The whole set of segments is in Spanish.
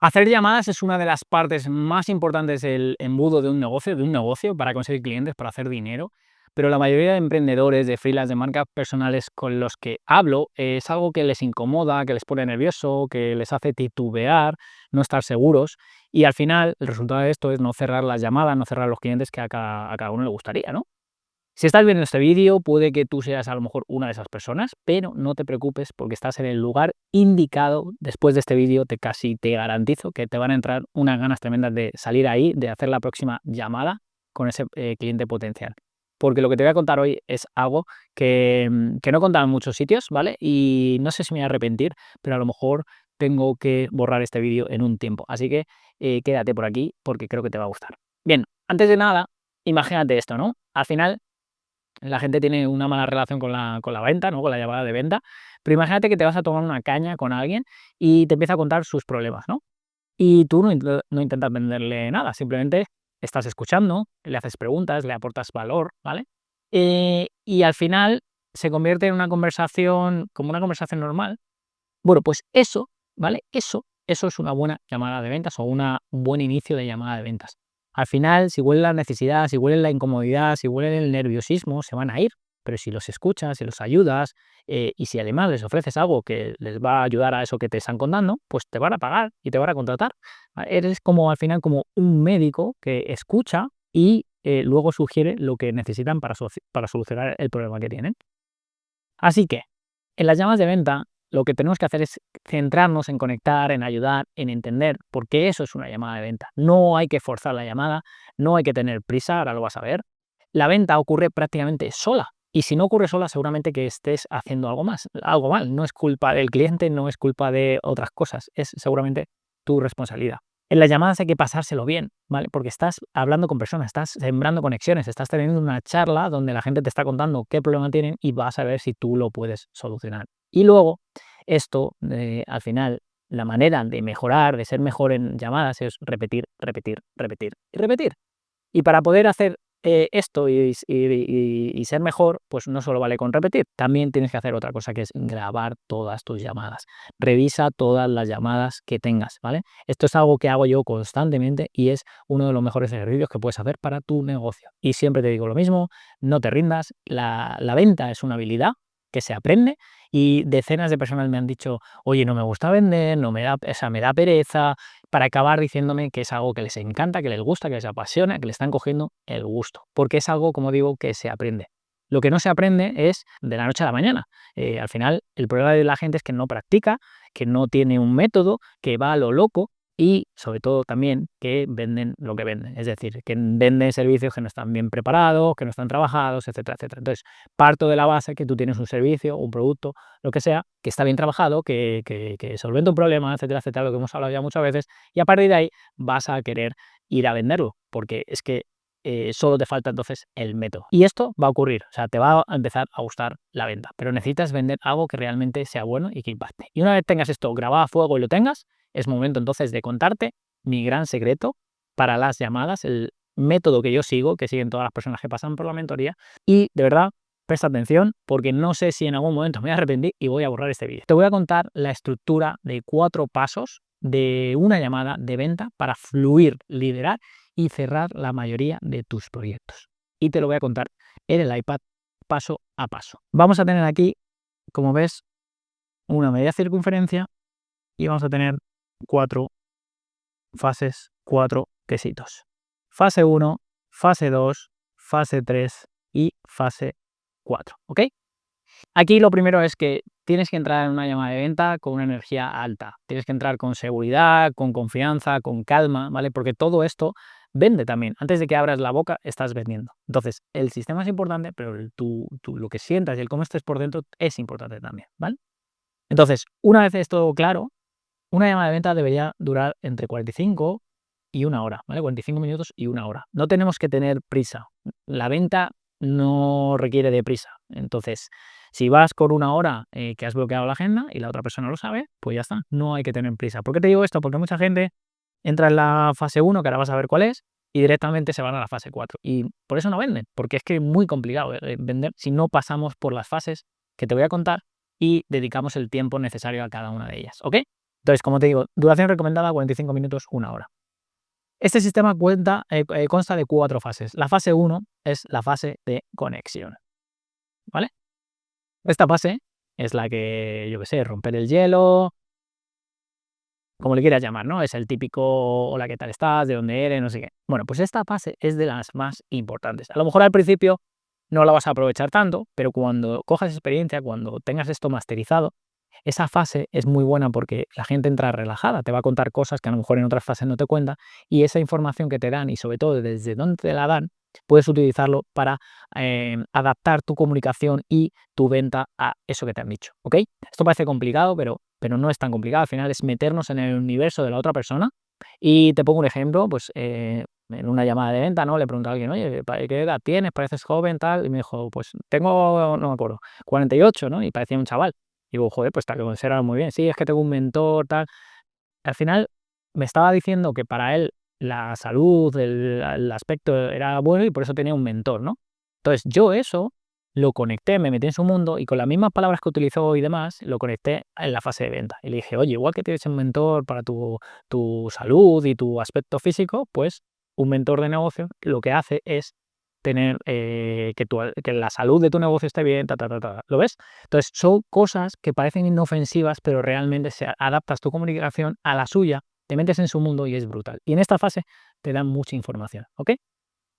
Hacer llamadas es una de las partes más importantes del embudo de un negocio para conseguir clientes, para hacer dinero, pero la mayoría de emprendedores, de freelance, de marcas personales con los que hablo, es algo que les incomoda, que les pone nervioso, que les hace titubear, no estar seguros, y al final el resultado de esto es no cerrar las llamadas, no cerrar los clientes que a cada uno le gustaría, ¿no? Si estás viendo este vídeo, puede que tú seas a lo mejor una de esas personas, pero no te preocupes porque estás en el lugar indicado. Después de este vídeo casi te garantizo que te van a entrar unas ganas tremendas de salir ahí, de hacer la próxima llamada con ese cliente potencial. Porque lo que te voy a contar hoy es algo que no he contado en muchos sitios, ¿vale? Y no sé si me voy a arrepentir, pero a lo mejor tengo que borrar este vídeo en un tiempo. Así que quédate por aquí porque creo que te va a gustar. Bien, antes de nada, imagínate esto, ¿no? Al final la gente tiene una mala relación con la venta, ¿no? Con la llamada de venta, pero imagínate que te vas a tomar una caña con alguien y te empieza a contar sus problemas, ¿no? Y tú no intentas venderle nada, simplemente estás escuchando, le haces preguntas, le aportas valor, ¿vale? Y al final se convierte en una conversación como una conversación normal. Bueno, pues eso, ¿vale? Eso es una buena llamada de ventas o un buen inicio de llamada de ventas. Al final, si huele la necesidad, si huele la incomodidad, si huele el nerviosismo, se van a ir. Pero si los escuchas, si los ayudas y si además les ofreces algo que les va a ayudar a eso que te están contando, pues te van a pagar y te van a contratar. Eres como al final como un médico que escucha y luego sugiere lo que necesitan para solucionar el problema que tienen. Así que, en las llamadas de venta, lo que tenemos que hacer es centrarnos en conectar, en ayudar, en entender, porque eso es una llamada de venta. No hay que forzar la llamada, no hay que tener prisa, ahora lo vas a ver. La venta ocurre prácticamente sola. Y si no ocurre sola, seguramente que estés haciendo algo mal. No es culpa del cliente, no es culpa de otras cosas, es seguramente tu responsabilidad. En las llamadas hay que pasárselo bien, ¿vale? Porque estás hablando con personas, estás sembrando conexiones, estás teniendo una charla donde la gente te está contando qué problema tienen y vas a ver si tú lo puedes solucionar. Y luego, esto, al final, la manera de mejorar, de ser mejor en llamadas es repetir, repetir, repetir y repetir. Y para poder hacer esto y ser mejor, pues no solo vale con repetir, también tienes que hacer otra cosa que es grabar todas tus llamadas. Revisa todas las llamadas que tengas, ¿vale? Esto es algo que hago yo constantemente y es uno de los mejores ejercicios que puedes hacer para tu negocio. Y siempre te digo lo mismo, no te rindas, la venta es una habilidad que se aprende y decenas de personas me han dicho, oye, no me gusta vender, no me da, o sea, me da pereza, para acabar diciéndome que es algo que les encanta, que les gusta, que les apasiona, que le están cogiendo el gusto, porque es algo, como digo, que se aprende. Lo que no se aprende es de la noche a la mañana. Al final, el problema de la gente es que no practica, que no tiene un método, que va a lo loco y, sobre todo, también que venden lo que venden. Es decir, que venden servicios que no están bien preparados, que no están trabajados, etcétera, etcétera. Entonces, parto de la base que tú tienes un servicio, un producto, lo que sea, que está bien trabajado, que solventa un problema, etcétera, etcétera, lo que hemos hablado ya muchas veces, y a partir de ahí vas a querer ir a venderlo, porque es que solo te falta entonces el método. Y esto va a ocurrir, o sea, te va a empezar a gustar la venta, pero necesitas vender algo que realmente sea bueno y que impacte. Y una vez tengas esto grabado a fuego y lo tengas, es momento entonces de contarte mi gran secreto para las llamadas, el método que yo sigo, que siguen todas las personas que pasan por la mentoría, y de verdad presta atención porque no sé si en algún momento me voy a arrepentir y voy a borrar este vídeo. Te voy a contar la estructura de 4 pasos de una llamada de venta para fluir, liderar y cerrar la mayoría de tus proyectos. Y te lo voy a contar en el iPad paso a paso. Vamos a tener aquí, como ves, una media circunferencia y vamos a tener 4 fases, 4 quesitos. Fase 1, fase 2, fase 3 y fase 4, ¿ok? Aquí lo primero es que tienes que entrar en una llamada de venta con una energía alta. Tienes que entrar con seguridad, con confianza, con calma, ¿vale? Porque todo esto vende también. Antes de que abras la boca, estás vendiendo. Entonces, el sistema es importante, pero lo que sientas y el cómo estés por dentro es importante también, ¿vale? Entonces, una vez esto claro, una llamada de venta debería durar entre 45 y 1 hora, ¿vale? 45 minutos y 1 hora. No tenemos que tener prisa. La venta no requiere de prisa. Entonces, si vas con 1 hora que has bloqueado la agenda y la otra persona lo sabe, pues ya está. No hay que tener prisa. ¿Por qué te digo esto? Porque mucha gente entra en la fase 1, que ahora vas a ver cuál es, y directamente se van a la fase 4. Y por eso no venden, porque es que es muy complicado vender si no pasamos por las fases que te voy a contar y dedicamos el tiempo necesario a cada una de ellas, ¿ok? Entonces, como te digo, duración recomendada 45 minutos, 1 hora. Este sistema consta de 4 fases. La fase 1 es la fase de conexión, ¿vale? Esta fase es la que, yo qué sé, romper el hielo, como le quieras llamar, ¿no? Es el típico: "Hola, ¿qué tal estás? ¿De dónde eres?", no sé qué. Bueno, pues esta fase es de las más importantes. A lo mejor al principio no la vas a aprovechar tanto, pero cuando cojas experiencia, cuando tengas esto masterizado, esa fase es muy buena porque la gente entra relajada, te va a contar cosas que a lo mejor en otras fases no te cuenta, y esa información que te dan y sobre todo desde dónde te la dan, puedes utilizarlo para adaptar tu comunicación y tu venta a eso que te han dicho, ¿ok? Esto parece complicado, pero no es tan complicado. Al final es meternos en el universo de la otra persona. Y te pongo un ejemplo, pues en una llamada de venta, ¿no? Le pregunto a alguien: "Oye, ¿qué edad tienes? Pareces joven, tal". Y me dijo: "Pues tengo, no me acuerdo, 48", ¿no? Y parecía un chaval. Y digo: "Joder, pues te conservas muy bien". "Sí, es que tengo un mentor, tal". Al final me estaba diciendo que para él la salud, el aspecto era bueno y por eso tenía un mentor, ¿no? Entonces yo eso lo conecté, me metí en su mundo y con las mismas palabras que utilizó y demás, lo conecté en la fase de venta. Y le dije: "Oye, igual que tienes un mentor para tu salud y tu aspecto físico, pues un mentor de negocio lo que hace es tener que la salud de tu negocio esté bien, ta, ta, ta, ta". ¿Lo ves? Entonces, son cosas que parecen inofensivas, pero realmente se adaptas tu comunicación a la suya, te metes en su mundo y es brutal. Y en esta fase te dan mucha información, ¿ok?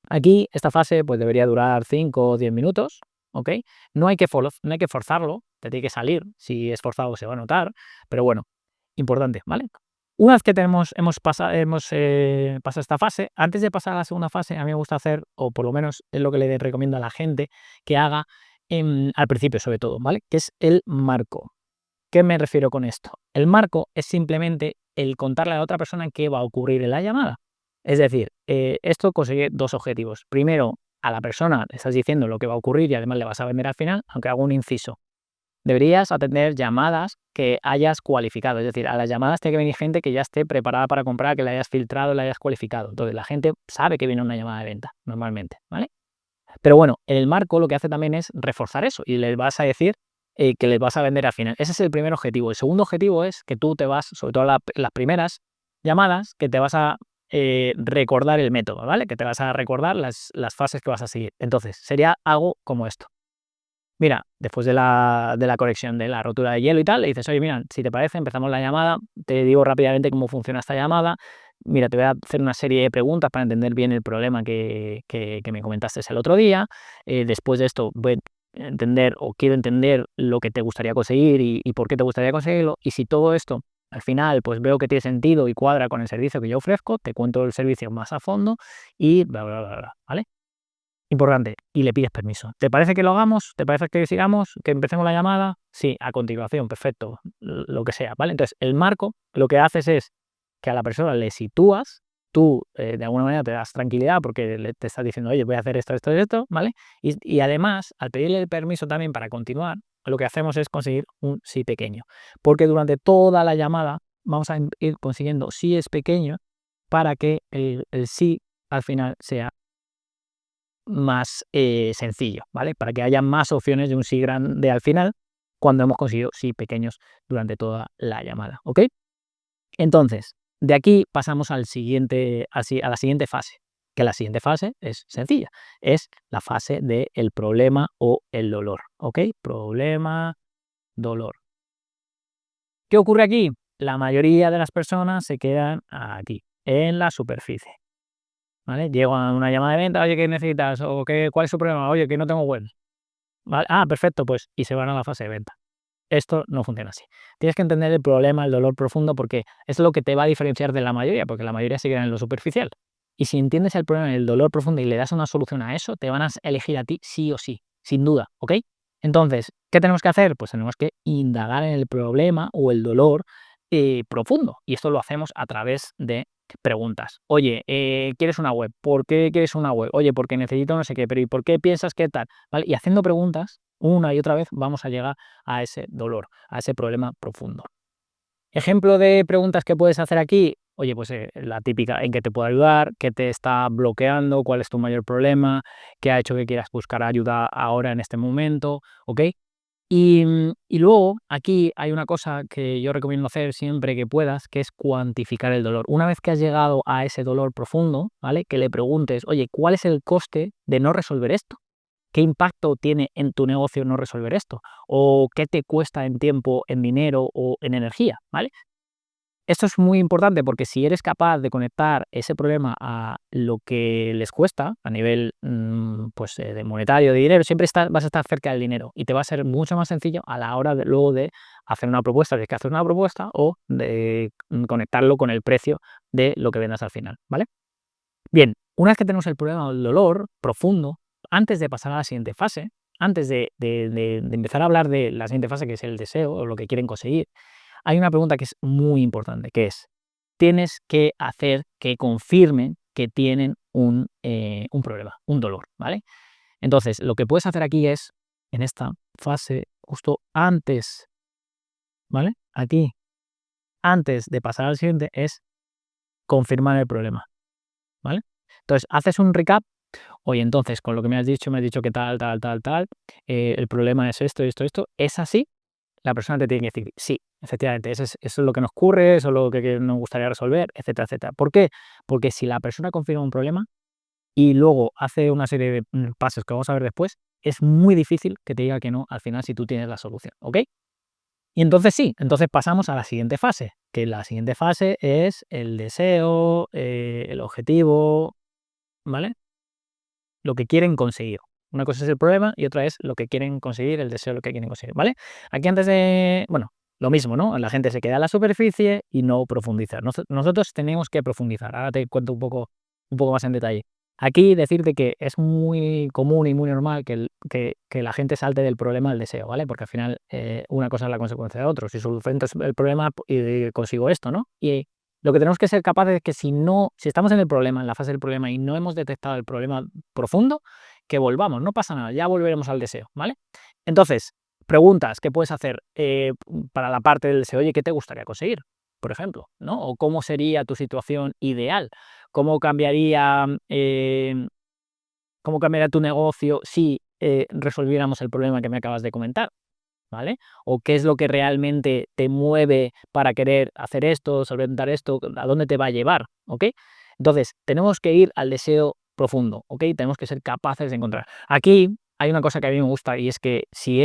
Aquí, esta fase pues debería durar 5 o 10 minutos, ¿ok? No hay que forzarlo, te tiene que salir, si es forzado se va a notar, pero bueno, importante, ¿vale? Una vez que hemos pasado esta fase, antes de pasar a la segunda fase, a mí me gusta hacer, o por lo menos es lo que le recomiendo a la gente que haga al principio sobre todo, ¿vale? Que es el marco. ¿Qué me refiero con esto? El marco es simplemente el contarle a la otra persona qué va a ocurrir en la llamada. Es decir, esto consigue dos objetivos. Primero, a la persona le estás diciendo lo que va a ocurrir y además le vas a vender al final, aunque hago un inciso. Deberías atender llamadas que hayas cualificado. Es decir, a las llamadas tiene que venir gente que ya esté preparada para comprar, que la hayas filtrado, la hayas cualificado. Entonces, la gente sabe que viene una llamada de venta, normalmente, ¿vale? Pero bueno, el marco lo que hace también es reforzar eso y les vas a decir que les vas a vender al final. Ese es el primer objetivo. El segundo objetivo es que tú te vas, sobre todo las primeras llamadas, que te vas a recordar el método, ¿vale? Que te vas a recordar las fases que vas a seguir. Entonces, sería algo como esto. Mira, después de la conexión, de la rotura de hielo y tal, le dices: "Oye, mira, si te parece, empezamos la llamada, te digo rápidamente cómo funciona esta llamada. Mira, te voy a hacer una serie de preguntas para entender bien el problema que me comentaste el otro día. Después de esto, voy a entender o quiero entender lo que te gustaría conseguir y por qué te gustaría conseguirlo. Y si todo esto, al final, pues veo que tiene sentido y cuadra con el servicio que yo ofrezco, te cuento el servicio más a fondo y bla, bla, bla, bla", ¿vale? Importante, y le pides permiso. ¿Te parece que lo hagamos? ¿Te parece que sigamos? ¿Que empecemos la llamada? Sí, a continuación, perfecto, lo que sea, ¿vale? Entonces, el marco lo que haces es que a la persona le sitúas, tú de alguna manera te das tranquilidad porque te estás diciendo: "Oye, voy a hacer esto, esto y esto", ¿vale? Y además, al pedirle el permiso también para continuar, lo que hacemos es conseguir un sí pequeño, porque durante toda la llamada vamos a ir consiguiendo síes pequeños para que el sí al final sea más sencillo, ¿vale? Para que haya más opciones de un sí grande al final, cuando hemos conseguido sí pequeños durante toda la llamada, ¿ok? Entonces, de aquí pasamos a la siguiente fase, que la siguiente fase es sencilla, es la fase del problema o el dolor, ¿ok? Problema, dolor. ¿Qué ocurre aquí? La mayoría de las personas se quedan aquí, en la superficie, ¿vale? Llego a una llamada de venta: "Oye, ¿qué necesitas?", o ¿cuál es su problema?". "Oye, que no tengo web". Vale, perfecto, pues, y se van a la fase de venta. Esto no funciona así. Tienes que entender el problema, el dolor profundo, porque es lo que te va a diferenciar de la mayoría, porque la mayoría se queda en lo superficial. Y si entiendes el problema, el dolor profundo y le das una solución a eso, te van a elegir a ti sí o sí, sin duda, ¿ok? Entonces, ¿qué tenemos que hacer? Pues tenemos que indagar en el problema o el dolor profundo. Y esto lo hacemos a través de preguntas. Oye, ¿quieres una web? ¿Por qué quieres una web? Oye, porque necesito no sé qué, pero ¿y por qué piensas que tal? ¿Vale? Y haciendo preguntas una y otra vez vamos a llegar a ese dolor, a ese problema profundo. Ejemplo de preguntas que puedes hacer aquí, oye, pues la típica: ¿en qué te puedo ayudar? ¿Qué te está bloqueando? ¿Cuál es tu mayor problema? ¿Qué ha hecho que quieras buscar ayuda ahora en este momento? ¿Ok? Y luego aquí hay una cosa que yo recomiendo hacer siempre que puedas, que es cuantificar el dolor. Una vez que has llegado a ese dolor profundo, ¿vale? Que le preguntes, oye, ¿cuál es el coste de no resolver esto? ¿Qué impacto tiene en tu negocio no resolver esto? ¿O qué te cuesta en tiempo, en dinero o en energía? ¿Vale? Esto es muy importante porque si eres capaz de conectar ese problema a lo que les cuesta a nivel pues, de monetario, de dinero, siempre vas a estar cerca del dinero y te va a ser mucho más sencillo a la hora de, luego de hacer una propuesta, de que hacer una propuesta o de conectarlo con el precio de lo que vendas al final, ¿vale? Bien, una vez que tenemos el problema del dolor profundo, antes de pasar a la siguiente fase, antes de empezar a hablar de la siguiente fase, que es el deseo o lo que quieren conseguir, hay una pregunta que es muy importante, que es, tienes que hacer que confirmen que tienen un problema, un dolor, ¿vale? Entonces, lo que puedes hacer aquí es, en esta fase, justo antes, ¿vale? Aquí, antes de pasar al siguiente, es confirmar el problema, ¿vale? Entonces, haces un recap. Oye, entonces, con lo que me has dicho que tal, tal, tal, tal, el problema es esto, esto, esto, ¿es así? La persona te tiene que decir, sí, efectivamente, eso es lo que nos ocurre, eso es lo que nos gustaría resolver, etcétera, etcétera. ¿Por qué? Porque si la persona confirma un problema y luego hace una serie de pasos que vamos a ver después, es muy difícil que te diga que no al final si tú tienes la solución, ¿ok? Y entonces sí, entonces pasamos a la siguiente fase, que la siguiente fase es el deseo, el objetivo, ¿vale? Lo que quieren conseguir. Una cosa es el problema y otra es lo que quieren conseguir, el deseo, lo que quieren conseguir, ¿vale? Aquí antes de, bueno, lo mismo, ¿no? La gente se queda en la superficie y no profundiza. Nosotros tenemos que profundizar. Ahora te cuento un poco más en detalle. Aquí decirte que es muy común y muy normal que la gente salte del problema al deseo, ¿vale? Porque al final una cosa es la consecuencia de otro. Si soluciono el problema y consigo esto, ¿no? Y lo que tenemos que ser capaces es que si estamos en el problema, en la fase del problema y no hemos detectado el problema profundo, que volvamos, no pasa nada, ya volveremos al deseo, ¿vale? Entonces, preguntas que puedes hacer para la parte del deseo, oye, ¿qué te gustaría conseguir? Por ejemplo, ¿no? O cómo sería tu situación ideal, cómo cambiaría, cómo cambiaría tu negocio si resolviéramos el problema que me acabas de comentar. ¿Vale? O qué es lo que realmente te mueve para querer hacer esto, solventar esto, a dónde te va a llevar, ¿ok? Entonces, tenemos que ir al deseo profundo, ¿ok? Tenemos que ser capaces de encontrar. Aquí hay una cosa que a mí me gusta y es que si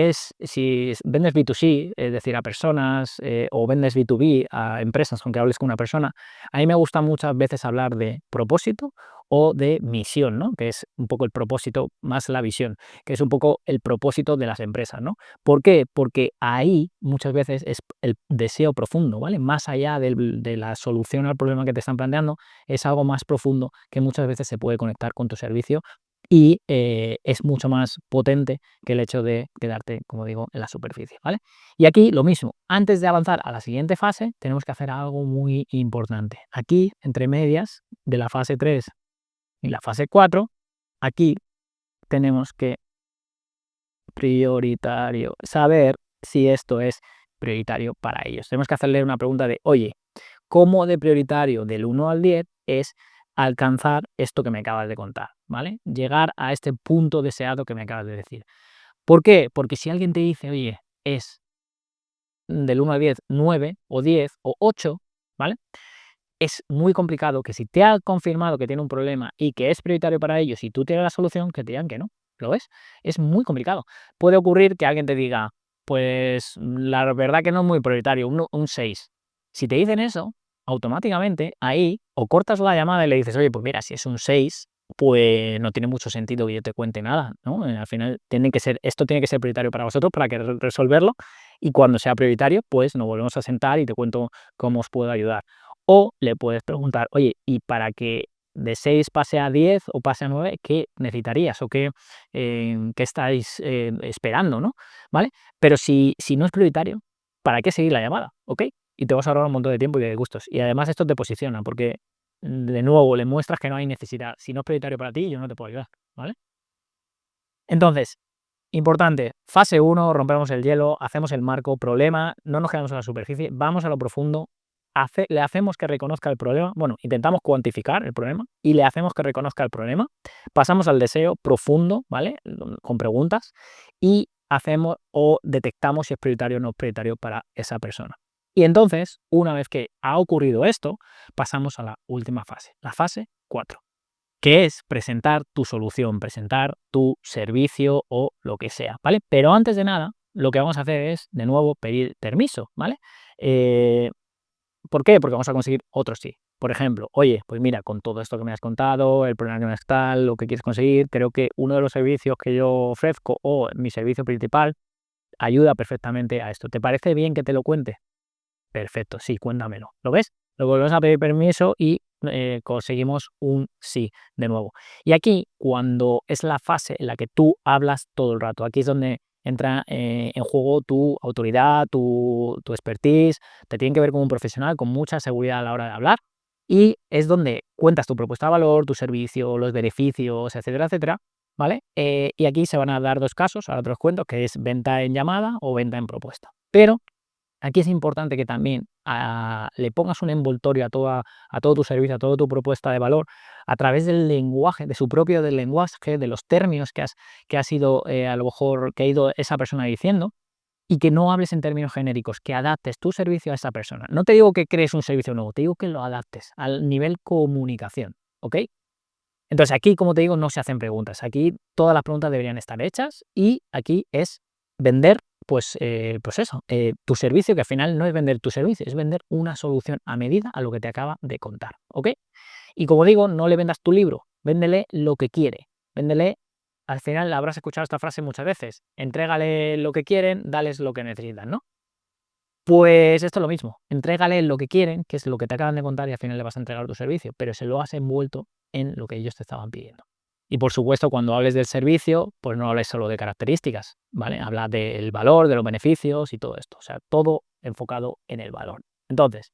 vendes B2C, es decir, a personas, o vendes B2B a empresas, aunque hables con una persona, a mí me gusta muchas veces hablar de propósito o de misión, ¿no? Que es un poco el propósito más la visión, que es un poco el propósito de las empresas, ¿no? ¿Por qué? Porque ahí muchas veces es el deseo profundo, ¿vale? Más allá de la solución al problema que te están planteando, es algo más profundo que muchas veces se puede conectar con tu servicio y es mucho más potente que el hecho de quedarte, como digo, en la superficie, ¿vale? Y aquí lo mismo, antes de avanzar a la siguiente fase, tenemos que hacer algo muy importante. Aquí, entre medias de la fase 3 y la fase 4, aquí tenemos que prioritario, saber si esto es prioritario para ellos. Tenemos que hacerle una pregunta de, oye, ¿cómo de prioritario del 1 al 10 es alcanzar esto que me acabas de contar? ¿Vale? Llegar a este punto deseado que me acabas de decir. ¿Por qué? Porque si alguien te dice, oye, es del 1 al 10, 9 o 10 o 8, ¿vale? Es muy complicado que si te ha confirmado que tiene un problema y que es prioritario para ellos y tú tienes la solución, que te digan que no. ¿Lo ves? Es muy complicado. Puede ocurrir que alguien te diga, pues la verdad que no es muy prioritario, un 6. Si te dicen eso, automáticamente ahí o cortas la llamada y le dices, oye, pues mira, si es un 6, pues no tiene mucho sentido que yo te cuente nada, ¿no? Al final esto tiene que ser prioritario para vosotros para que resolverlo y cuando sea prioritario, pues nos volvemos a sentar y te cuento cómo os puedo ayudar. O le puedes preguntar, oye, ¿y para que de 6 pase a 10 o pase a 9, qué necesitarías o qué estáis esperando, ¿no? ¿Vale? Pero si no es prioritario, ¿para qué seguir la llamada? ¿Ok? Y te vas a ahorrar un montón de tiempo y de gustos. Y además esto te posiciona porque, de nuevo, le muestras que no hay necesidad. Si no es prioritario para ti, yo no te puedo ayudar, ¿vale? Entonces, importante, fase 1, rompemos el hielo, hacemos el marco, problema, no nos quedamos en la superficie, vamos a lo profundo, le hacemos que reconozca el problema, bueno, intentamos cuantificar el problema y le hacemos que reconozca el problema, pasamos al deseo profundo, ¿vale? Con preguntas y hacemos o detectamos si es prioritario o no es prioritario para esa persona. Y entonces, una vez que ha ocurrido esto, pasamos a la última fase, la fase 4, que es presentar tu solución, presentar tu servicio o lo que sea, ¿vale? Pero antes de nada, lo que vamos a hacer es, de nuevo, pedir permiso, ¿vale? ¿Por qué? Porque vamos a conseguir otro sí. Por ejemplo, oye, pues mira, con todo esto que me has contado, el problema que me has tal, lo que quieres conseguir, creo que uno de los servicios que yo ofrezco o mi servicio principal ayuda perfectamente a esto. ¿Te parece bien que te lo cuente? Perfecto, sí, cuéntamelo. ¿Lo ves? Lo volvemos a pedir permiso y conseguimos un sí de nuevo. Y aquí, cuando es la fase en la que tú hablas todo el rato, aquí es donde entra en juego tu autoridad, tu expertise, te tienen que ver como un profesional con mucha seguridad a la hora de hablar y es donde cuentas tu propuesta de valor, tu servicio, los beneficios, etcétera, etcétera, ¿vale? Y aquí se van a dar dos casos, ahora te los cuento, que es venta en llamada o venta en propuesta. Pero aquí es importante que también le pongas un envoltorio a todo tu servicio, a toda tu propuesta de valor, a través del lenguaje, de su propio del lenguaje, de los términos que has ido, a lo mejor, que ha ido esa persona diciendo, y que no hables en términos genéricos, que adaptes tu servicio a esa persona. No te digo que crees un servicio nuevo, te digo que lo adaptes al nivel comunicación, ¿ok? Entonces aquí, como te digo, no se hacen preguntas. Aquí todas las preguntas deberían estar hechas y aquí es vender, pues eso, tu servicio, que al final no es vender tu servicio, es vender una solución a medida a lo que te acaba de contar, ¿ok? Y como digo, no le vendas tu libro, véndele lo que quiere, véndele, al final habrás escuchado esta frase muchas veces, entrégale lo que quieren, dales lo que necesitan, ¿no? Pues esto es lo mismo, entrégale lo que quieren, que es lo que te acaban de contar y al final le vas a entregar tu servicio, pero se lo has envuelto en lo que ellos te estaban pidiendo. Y por supuesto, cuando hables del servicio, pues no hables solo de características, ¿vale? Habla del valor, de los beneficios y todo esto, o sea, todo enfocado en el valor. Entonces,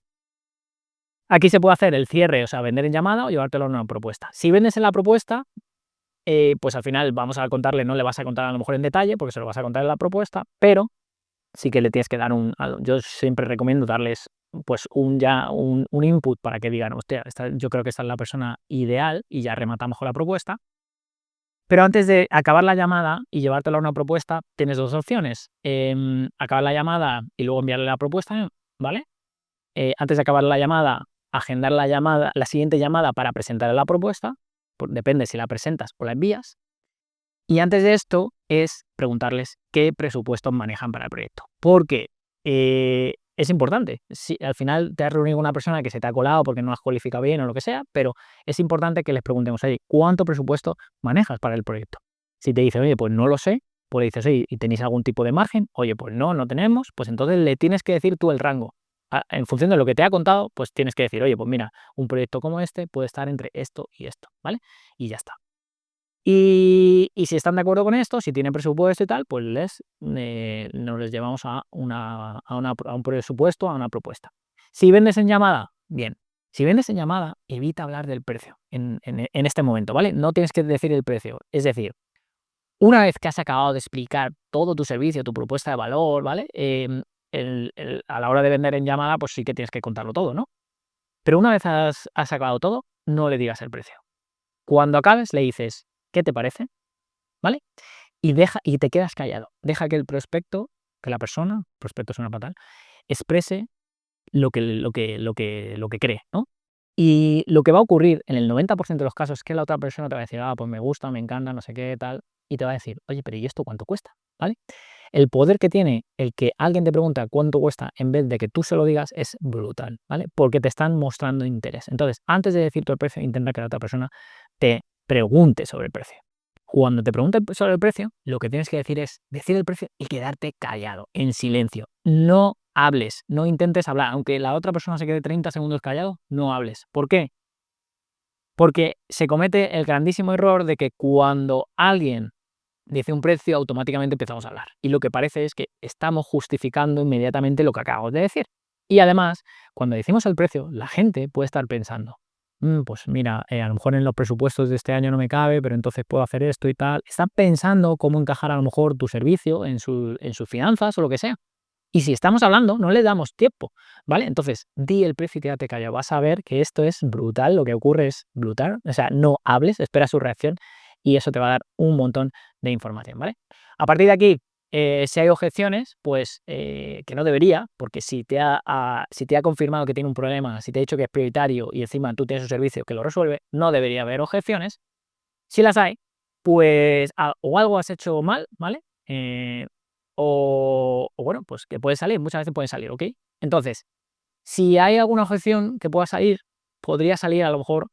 aquí se puede hacer el cierre, o sea, vender en llamada o llevártelo a una propuesta. Si vendes en la propuesta, pues al final vamos a contarle, no le vas a contar a lo mejor en detalle, porque se lo vas a contar en la propuesta, pero sí que le tienes que dar yo siempre recomiendo darles pues un input para que digan, hostia, yo creo que esta es la persona ideal y ya rematamos con la propuesta. Pero antes de acabar la llamada y llevártela a una propuesta, tienes dos opciones. Acabar la llamada y luego enviarle la propuesta, ¿vale? Antes de acabar la llamada, agendar la siguiente llamada para presentar la propuesta, depende si la presentas o la envías. Y antes de esto es preguntarles qué presupuestos manejan para el proyecto. Porque es importante. Si al final te has reunido con una persona que se te ha colado porque no has cualificado bien o lo que sea, pero es importante que les preguntemos, oye, ¿cuánto presupuesto manejas para el proyecto? Si te dice, oye, pues no lo sé, pues le dices, oye, ¿y tenéis algún tipo de margen? Oye, pues no, no tenemos, pues entonces le tienes que decir tú el rango. En función de lo que te ha contado, pues tienes que decir, oye, pues mira, un proyecto como este puede estar entre esto y esto, ¿vale? Y ya está. Y si están de acuerdo con esto, si tienen presupuesto y tal, pues nos les llevamos a un presupuesto, a una propuesta. Si vendes en llamada, bien. Si vendes en llamada, evita hablar del precio en este momento, ¿vale? No tienes que decir el precio. Es decir, una vez que has acabado de explicar todo tu servicio, tu propuesta de valor, ¿vale? A la hora de vender en llamada, pues sí que tienes que contarlo todo, ¿no? Pero una vez has acabado todo, no le digas el precio. Cuando acabes, le dices, ¿qué te parece? ¿Vale? Y te quedas callado. Deja que el prospecto, que la persona, prospecto suena fatal, exprese lo que cree, ¿no? Y lo que va a ocurrir en el 90% de los casos es que la otra persona te va a decir, pues me gusta, me encanta, no sé qué, tal, y te va a decir, oye, pero ¿y esto cuánto cuesta? ¿Vale? El poder que tiene el que alguien te pregunta cuánto cuesta en vez de que tú se lo digas es brutal, ¿vale? Porque te están mostrando interés. Entonces, antes de decir tu precio, intenta que la otra persona te pregunte sobre el precio. Cuando te pregunten sobre el precio, lo que tienes que decir es decir el precio y quedarte callado, en silencio. No hables, no intentes hablar. Aunque la otra persona se quede 30 segundos callado, no hables. ¿Por qué? Porque se comete el grandísimo error de que cuando alguien dice un precio, automáticamente empezamos a hablar. Y lo que parece es que estamos justificando inmediatamente lo que acabamos de decir. Y además, cuando decimos el precio, la gente puede estar pensando, pues mira, a lo mejor en los presupuestos de este año no me cabe, pero entonces puedo hacer esto y tal. Están pensando cómo encajar a lo mejor tu servicio en sus finanzas o lo que sea. Y si estamos hablando, no le damos tiempo, ¿vale? Entonces, di el precio y quédate callado. Vas a ver que esto es brutal, lo que ocurre es brutal. O sea, no hables, espera su reacción y eso te va a dar un montón de información, ¿vale? A partir de aquí, Si hay objeciones, pues que no debería, porque si te ha confirmado que tiene un problema, si te ha dicho que es prioritario y encima tú tienes un servicio que lo resuelve, no debería haber objeciones. Si las hay, pues o algo has hecho mal, ¿vale? O bueno, pues que puede salir, muchas veces pueden salir, ¿ok? Entonces, si hay alguna objeción que pueda salir, podría salir a lo mejor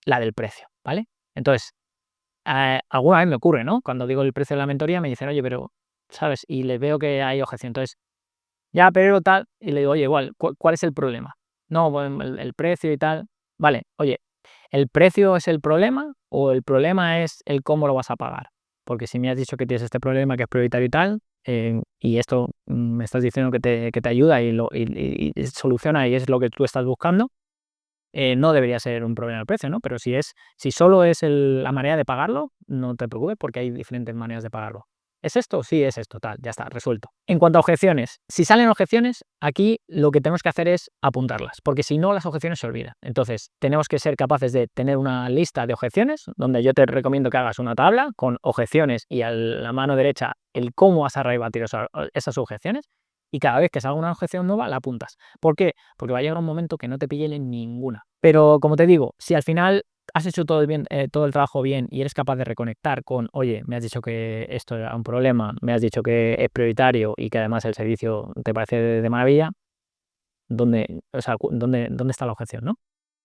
la del precio, ¿vale? Entonces, alguna vez me ocurre, ¿no? Cuando digo el precio de la mentoría me dicen: "Oye, pero", ¿sabes? Y les veo que hay objeción. Entonces, ya, pero tal, y le digo: "Oye, igual, ¿cuál es el problema?". No, bueno, el precio y tal. Vale, oye, ¿el precio es el problema o el problema es el cómo lo vas a pagar? Porque si me has dicho que tienes este problema que es prioritario y tal, y esto me estás diciendo que te ayuda y soluciona y es lo que tú estás buscando, no debería ser un problema el precio, ¿no? Pero si solo es la manera de pagarlo, no te preocupes porque hay diferentes maneras de pagarlo. ¿Es esto? Sí, es esto, tal, ya está, resuelto. En cuanto a objeciones, si salen objeciones, aquí lo que tenemos que hacer es apuntarlas, porque si no, las objeciones se olvidan. Entonces, tenemos que ser capaces de tener una lista de objeciones, donde yo te recomiendo que hagas una tabla con objeciones y a la mano derecha el cómo vas a rebatir esas objeciones, y cada vez que salga una objeción nueva, la apuntas. ¿Por qué? Porque va a llegar un momento que no te pille en ninguna. Pero como te digo, si al final has hecho todo el trabajo bien y eres capaz de reconectar con, oye, me has dicho que esto era un problema, me has dicho que es prioritario y que además el servicio te parece de maravilla, o sea, ¿dónde está la objeción, no?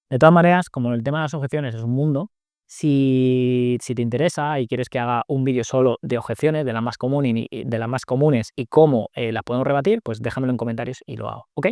De todas maneras, como el tema de las objeciones es un mundo, si te interesa y quieres que haga un vídeo solo de objeciones, de las más comunes y cómo las podemos rebatir, pues déjamelo en comentarios y lo hago, ¿ok?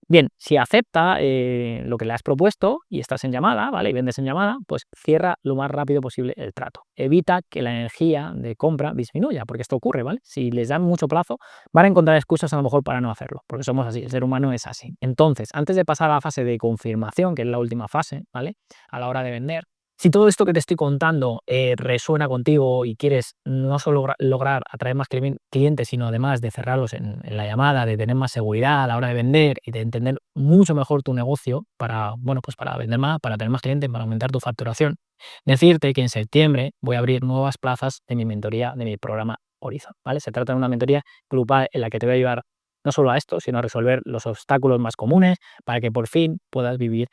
Bien, si acepta lo que le has propuesto y estás en llamada, ¿vale? Y vendes en llamada, pues cierra lo más rápido posible el trato. Evita que la energía de compra disminuya, porque esto ocurre, ¿vale? Si les dan mucho plazo, van a encontrar excusas a lo mejor para no hacerlo, porque somos así, el ser humano es así. Entonces, antes de pasar a la fase de confirmación, que es la última fase, ¿vale? A la hora de vender, si todo esto que te estoy contando resuena contigo y quieres no solo lograr atraer más clientes, sino además de cerrarlos en la llamada, de tener más seguridad a la hora de vender y de entender mucho mejor tu negocio para, bueno, pues para vender más, para tener más clientes, para aumentar tu facturación, decirte que en septiembre voy a abrir nuevas plazas de mi mentoría, de mi programa Horizon, ¿vale? Se trata de una mentoría grupal en la que te voy a ayudar no solo a esto, sino a resolver los obstáculos más comunes para que por fin puedas vivir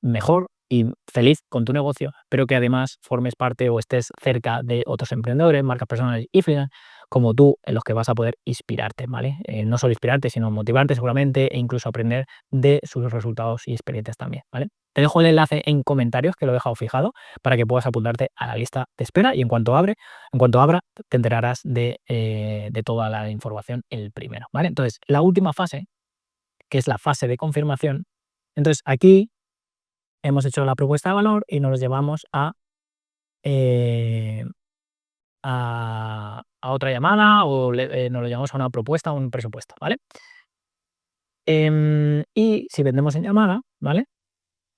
mejor y feliz con tu negocio, pero que además formes parte o estés cerca de otros emprendedores, marcas personales y freelance como tú, en los que vas a poder inspirarte, ¿vale? No solo inspirarte, sino motivarte seguramente e incluso aprender de sus resultados y experiencias también, ¿vale? Te dejo el enlace en comentarios, que lo he dejado fijado, para que puedas apuntarte a la lista de espera y en cuanto abra, te enterarás de toda la información el primero, ¿vale? Entonces, la última fase, que es la fase de confirmación, entonces aquí hemos hecho la propuesta de valor y nos llevamos eh, a otra llamada o nos lo llevamos a una propuesta o un presupuesto, ¿vale? Y si vendemos en llamada, ¿vale?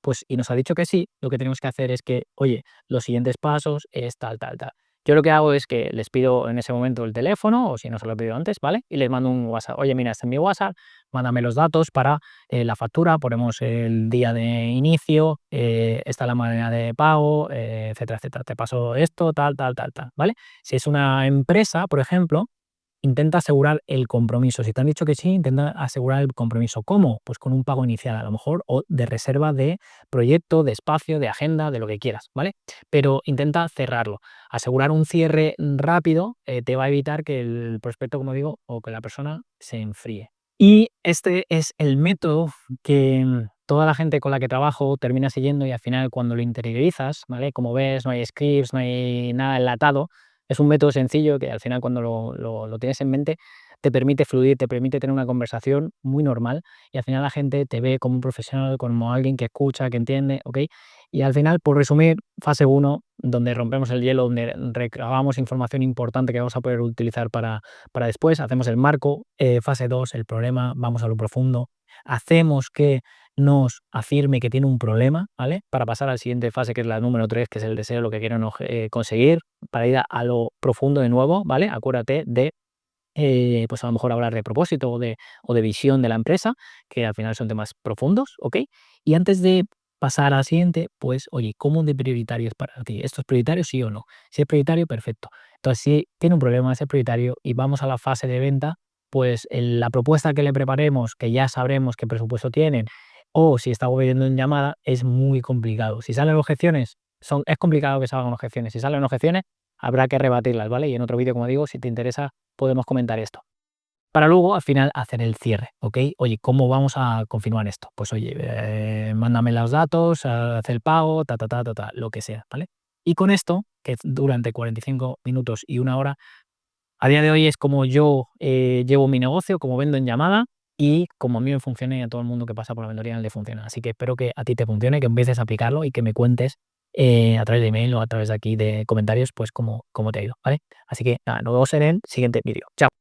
Pues, y nos ha dicho que sí, lo que tenemos que hacer es que, oye, los siguientes pasos es tal, tal, tal. Yo lo que hago es que les pido en ese momento el teléfono, o si no se lo he pedido antes, ¿vale? Y les mando un WhatsApp. Oye, mira, este es mi WhatsApp, mándame los datos para la factura, ponemos el día de inicio, esta es la manera de pago, etcétera, etcétera. Te paso esto, tal, tal, tal, tal, ¿vale? Si es una empresa, por ejemplo, intenta asegurar el compromiso. Si te han dicho que sí, intenta asegurar el compromiso. ¿Cómo? Pues con un pago inicial, a lo mejor, o de reserva de proyecto, de espacio, de agenda, de lo que quieras, ¿vale? Pero intenta cerrarlo. Asegurar un cierre rápido te va a evitar que el prospecto, como digo, o que la persona se enfríe. Y este es el método que toda la gente con la que trabajo termina siguiendo y al final cuando lo interiorizas, ¿vale? Como ves, no hay scripts, no hay nada enlatado, es un método sencillo que al final cuando lo tienes en mente te permite fluir, te permite tener una conversación muy normal y al final la gente te ve como un profesional, como alguien que escucha, que entiende, ¿ok? Y al final, por resumir, fase uno donde rompemos el hielo, donde recabamos información importante que vamos a poder utilizar para después, hacemos el marco, fase 2 el problema, vamos a lo profundo, hacemos que nos afirme que tiene un problema, ¿vale? Para pasar a la siguiente fase, que es la número 3 que es el deseo, lo que quieren conseguir, para ir a lo profundo de nuevo, ¿vale? Acuérdate de, pues a lo mejor hablar de propósito o de visión de la empresa, que al final son temas profundos, ¿ok? Y antes de pasar a la siguiente, pues, oye, ¿cómo de prioritario es para ti? ¿Esto es prioritario, sí o no? Si es prioritario, perfecto. Entonces, si tiene un problema ese prioritario y vamos a la fase de venta, pues la propuesta que le preparemos, que ya sabremos qué presupuesto tienen, o si está vendiendo en llamada, es muy complicado. Si salen objeciones, es complicado que salgan objeciones. Si salen objeciones, habrá que rebatirlas, ¿vale? Y en otro vídeo, como digo, si te interesa, podemos comentar esto. Para luego, al final, hacer el cierre, ¿ok? Oye, ¿cómo vamos a confirmar esto? Pues oye, mándame los datos, haz el pago, lo que sea, ¿vale? Y con esto, que durante 45 minutos y 1 hora, a día de hoy es como yo llevo mi negocio, como vendo en llamada y como a mí me funciona y a todo el mundo que pasa por la mentoría le funciona. Así que espero que a ti te funcione, que empieces a aplicarlo y que me cuentes a través de email o a través de aquí de comentarios, pues cómo te ha ido, ¿vale? Así que nada, nos vemos en el siguiente vídeo. Chao.